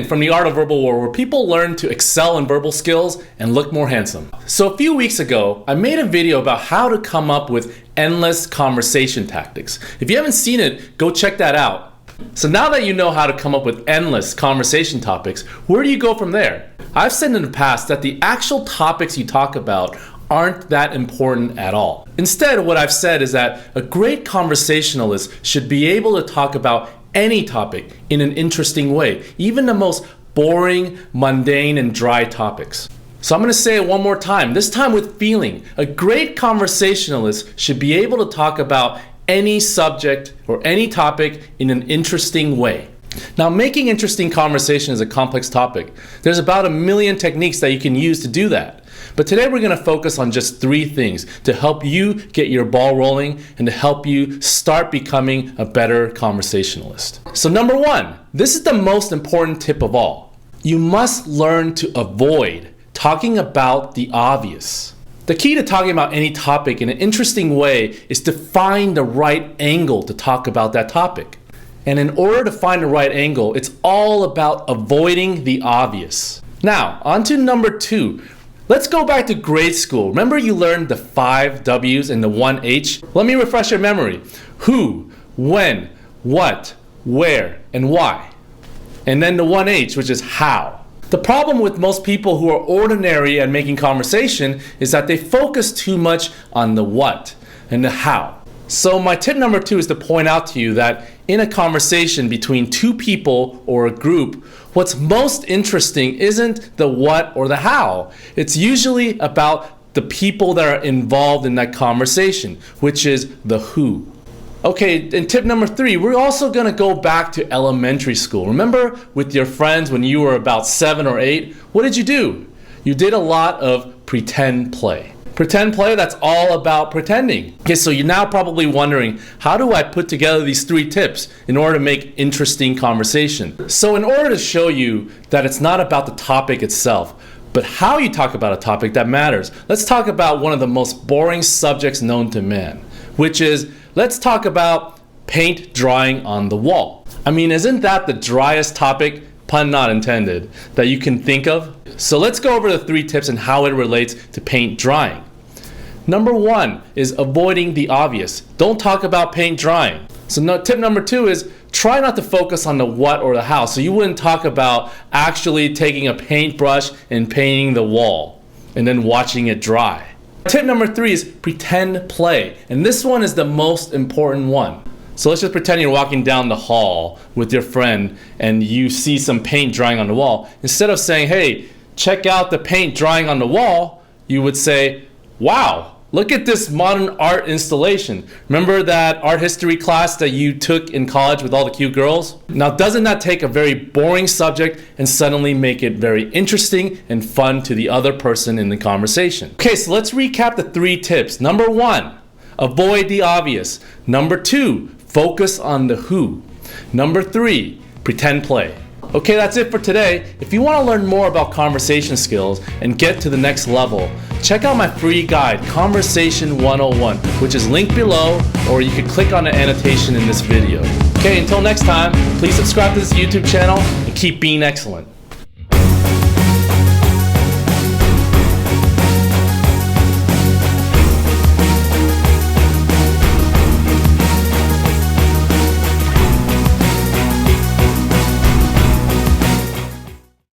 From the Art of Verbal War, where people learn to excel in verbal skills and look more handsome. So a few weeks ago, I made a video about how to come up with endless conversation tactics. If you haven't seen it, go check that out. So now that you know how to come up with endless conversation topics, where do you go from there? I've said in the past that the actual topics you talk about aren't that important at all. Instead, what I've said is that a great conversationalist should be able to talk about any topic in an interesting way, even the most boring, mundane, and dry topics. So I'm going to say it one more time, this time with feeling. A great conversationalist should be able to talk about any subject or any topic in an interesting way. Now, making interesting conversation is a complex topic. There's about 1 million techniques that you can use to do that. But today we're going to focus on just 3 things to help you get your ball rolling and to help you start becoming a better conversationalist. So number 1, this is the most important tip of all. You must learn to avoid talking about the obvious. The key to talking about any topic in an interesting way is to find the right angle to talk about that topic. And in order to find the right angle, it's all about avoiding the obvious. Now, on to number 2. Let's go back to grade school. Remember you learned the 5 W's and the 1 H? Let me refresh your memory. Who, when, what, where, and why. And then the 1 H, which is how. The problem with most people who are ordinary at making conversation is that they focus too much on the what and the how. So my tip number 2 is to point out to you that in a conversation between 2 people or a group, what's most interesting isn't the what or the how. It's usually about the people that are involved in that conversation, which is the who. Okay, and tip number 3, we're also going to go back to elementary school. Remember with your friends when you were about 7 or 8, what did you do? You did a lot of pretend play. Pretend play, that's all about pretending. Okay, so you're now probably wondering, how do I put together these 3 tips in order to make interesting conversation? So in order to show you that it's not about the topic itself, but how you talk about a topic that matters, let's talk about one of the most boring subjects known to man, which is, let's talk about paint drying on the wall. I mean, isn't that the driest topic, pun not intended, that you can think of? So let's go over the 3 tips and how it relates to paint drying. Number 1 is avoiding the obvious. Don't talk about paint drying. So tip number 2 is try not to focus on the what or the how. So you wouldn't talk about actually taking a paintbrush and painting the wall and then watching it dry. Tip number 3 is pretend play. And this one is the most important one. So let's just pretend you're walking down the hall with your friend and you see some paint drying on the wall. Instead of saying, hey, check out the paint drying on the wall, you would say, wow, look at this modern art installation. Remember that art history class that you took in college with all the cute girls? Now, doesn't that take a very boring subject and suddenly make it very interesting and fun to the other person in the conversation? Okay, so let's recap the 3 tips. Number 1, avoid the obvious. Number 2, focus on the who. Number 3, pretend play. Okay, that's it for today. If you want to learn more about conversation skills and get to the next level, check out my free guide, Conversation 101, which is linked below, or you can click on the annotation in this video. Okay, until next time, please subscribe to this YouTube channel and keep being excellent.